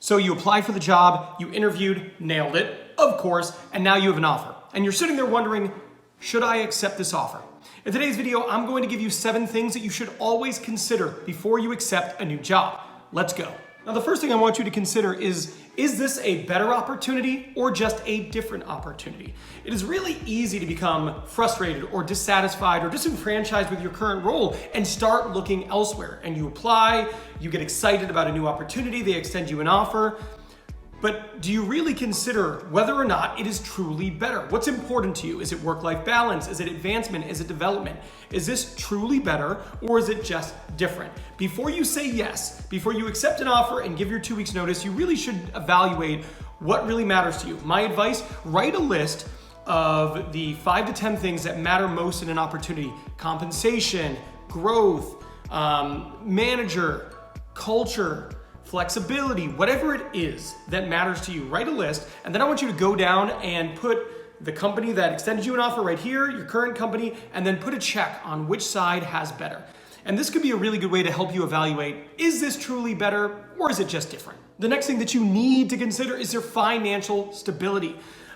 So you applied for the job, you interviewed, nailed it, of course, and now you have an offer. And you're sitting there wondering, should I accept this offer? In today's video, I'm going to give you 7 things that you should always consider before you accept a new job. Let's go. Now, the first thing I want you to consider is this a better opportunity or just a different opportunity? It is really easy to become frustrated or dissatisfied or disenfranchised with your current role and start looking elsewhere. And you apply, you get excited about a new opportunity, they extend you an offer. But do you really consider whether or not it is truly better? What's important to you? Is it work-life balance? Is it advancement? Is it development? Is this truly better or is it just different? Before you say yes, before you accept an offer and give your 2 weeks notice, you really should evaluate what really matters to you. My advice, write a list of the 5 to 10 things that matter most in an opportunity. Compensation, growth, manager, culture, flexibility, whatever it is that matters to you, write a list, and then I want you to go down and put the company that extended you an offer right here, your current company, and then put a check on which side has better. And this could be a really good way to help you evaluate, is this truly better or is it just different? The next thing that you need to consider is your financial stability.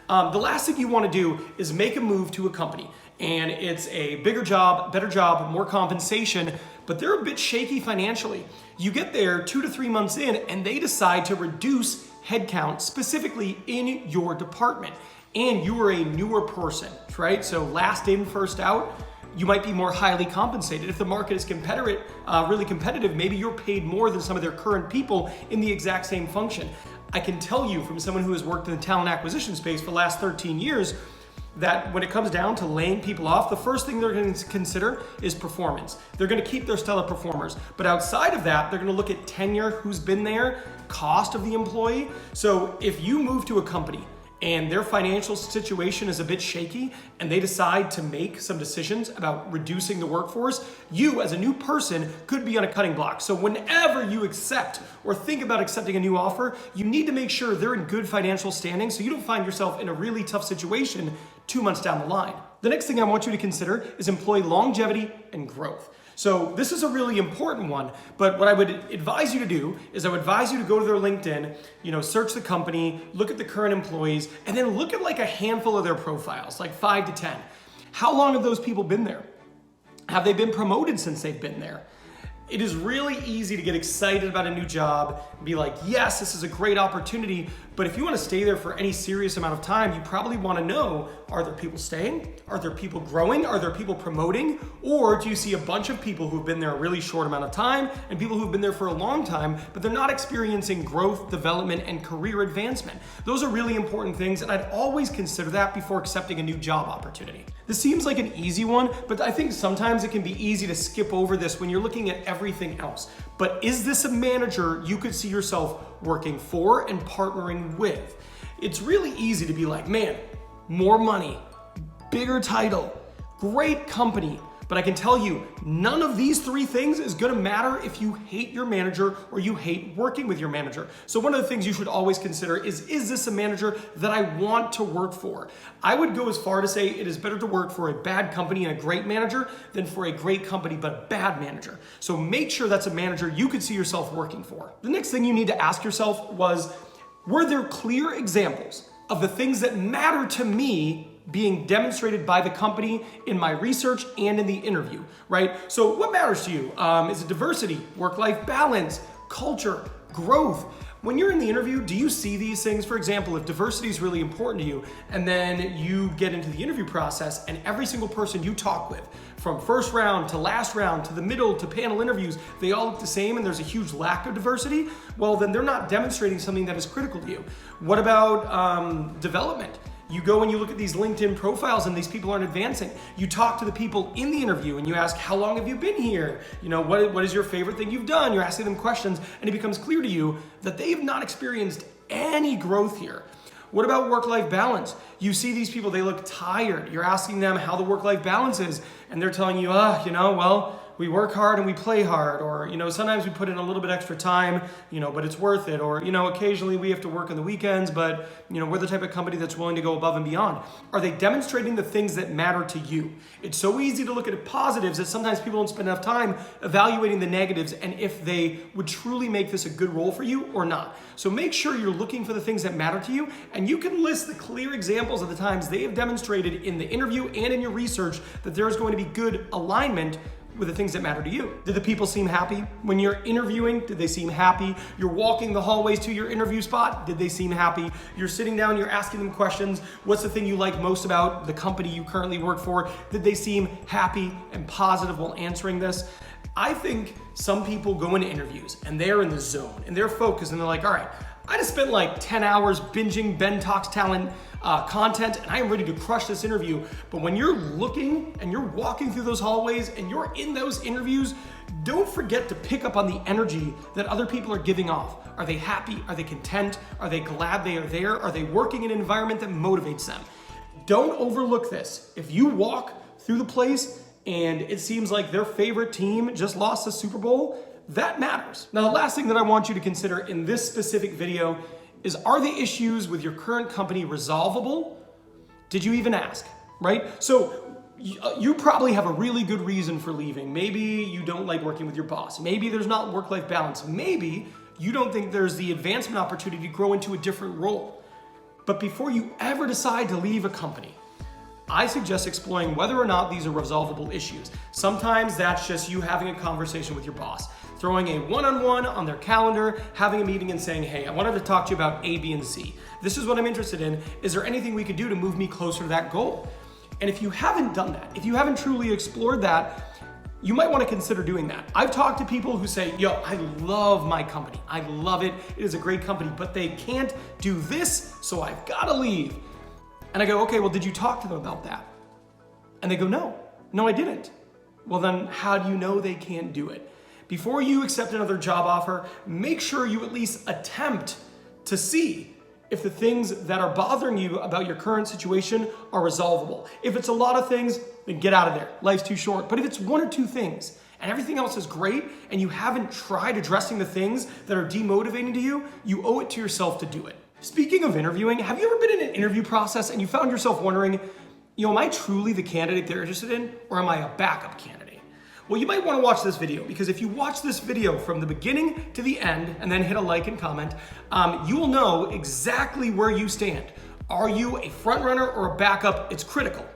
The last thing you want to do is make a move to a company and it's a bigger job, better job, more compensation, but they're a bit shaky financially. You get there 2 to 3 months in and they decide to reduce headcount specifically in your department. And you are a newer person, right? So last in, first out, you might be more highly compensated. If the market is really competitive, maybe you're paid more than some of their current people in the exact same function. I can tell you from someone who has worked in the talent acquisition space for the last 13 years, that when it comes down to laying people off, the first thing they're going to consider is performance. They're going to keep their stellar performers. But outside of that, they're going to look at tenure, who's been there, cost of the employee. So if you move to a company and their financial situation is a bit shaky and they decide to make some decisions about reducing the workforce, you as a new person could be on a cutting block. So whenever you accept or think about accepting a new offer, you need to make sure they're in good financial standing so you don't find yourself in a really tough situation 2 months down the line. The next thing I want you to consider is employee longevity and growth. So this is a really important one, but what I would advise you to do is I would advise you to go to their LinkedIn, search the company, look at the current employees, and then look at like a handful of their profiles, like 5 to 10. How long have those people been there? Have they been promoted since they've been there? It is really easy to get excited about a new job and be like, yes, this is a great opportunity. But if you want to stay there for any serious amount of time, you probably want to know, are there people staying? Are there people growing? Are there people promoting? Or do you see a bunch of people who've been there a really short amount of time and people who've been there for a long time, but they're not experiencing growth, development, and career advancement? Those are really important things, and I'd always consider that before accepting a new job opportunity. This seems like an easy one, but I think sometimes it can be easy to skip over this when you're looking at everything else. But is this a manager you could see yourself working for and partnering with? It's really easy to be like, man, more money, bigger title, great company. But I can tell you, none of these 3 things is gonna matter if you hate your manager or you hate working with your manager. So one of the things you should always consider is this a manager that I want to work for? I would go as far to say it is better to work for a bad company and a great manager than for a great company but a bad manager. So make sure that's a manager you could see yourself working for. The next thing you need to ask yourself was, were there clear examples of the things that matter to me being demonstrated by the company in my research and in the interview, right? So what matters to you? Is it diversity, work-life balance, culture, growth? When you're in the interview, do you see these things? For example, if diversity is really important to you and then you get into the interview process and every single person you talk with, from first round to last round to the middle to panel interviews, they all look the same and there's a huge lack of diversity, well, then they're not demonstrating something that is critical to you. What about development? You go and you look at these LinkedIn profiles and these people aren't advancing. You talk to the people in the interview and you ask, how long have you been here? What is your favorite thing you've done? You're asking them questions and it becomes clear to you that they've not experienced any growth here. What about work-life balance? You see these people, they look tired. You're asking them how the work-life balance is and they're telling you, we work hard and we play hard, or, sometimes we put in a little bit extra time, but it's worth it, or, occasionally we have to work on the weekends, but, we're the type of company that's willing to go above and beyond. Are they demonstrating the things that matter to you? It's so easy to look at positives that sometimes people don't spend enough time evaluating the negatives and if they would truly make this a good role for you or not. So make sure you're looking for the things that matter to you, and you can list the clear examples of the times they have demonstrated in the interview and in your research that there's going to be good alignment with the things that matter to you. Did the people seem happy? When you're interviewing, did they seem happy? You're walking the hallways to your interview spot, did they seem happy? You're sitting down, you're asking them questions. What's the thing you like most about the company you currently work for? Did they seem happy and positive while answering this? I think some people go into interviews and they're in the zone and they're focused and they're like, all right, I just spent like 10 hours binging Ben Talks Talent content and I am ready to crush this interview. But when you're looking and you're walking through those hallways and you're in those interviews, don't forget to pick up on the energy that other people are giving off. Are they happy? Are they content? Are they glad they are there? Are they working in an environment that motivates them? Don't overlook this. If you walk through the place and it seems like their favorite team just lost the Super Bowl, that matters. Now, the last thing that I want you to consider in this specific video is, are the issues with your current company resolvable? Did you even ask, right? So you probably have a really good reason for leaving. Maybe you don't like working with your boss. Maybe there's not work-life balance. Maybe you don't think there's the advancement opportunity to grow into a different role. But before you ever decide to leave a company, I suggest exploring whether or not these are resolvable issues. Sometimes that's just you having a conversation with your boss, throwing a one-on-one on their calendar, having a meeting and saying, hey, I wanted to talk to you about A, B, and C. This is what I'm interested in. Is there anything we could do to move me closer to that goal? And if you haven't done that, if you haven't truly explored that, you might want to consider doing that. I've talked to people who say, yo, I love my company. I love it. It is a great company, but they can't do this, so I've got to leave. And I go, okay, well, did you talk to them about that? And they go, no, I didn't. Well, then how do you know they can't do it? Before you accept another job offer, make sure you at least attempt to see if the things that are bothering you about your current situation are resolvable. If it's a lot of things, then get out of there. Life's too short. But if it's one or two things and everything else is great and you haven't tried addressing the things that are demotivating to you, you owe it to yourself to do it. Speaking of interviewing, have you ever been in an interview process and you found yourself wondering, am I truly the candidate they're interested in, or am I a backup candidate? Well, you might want to watch this video, because if you watch this video from the beginning to the end and then hit a like and comment, you will know exactly where you stand. Are you a front runner or a backup? It's critical.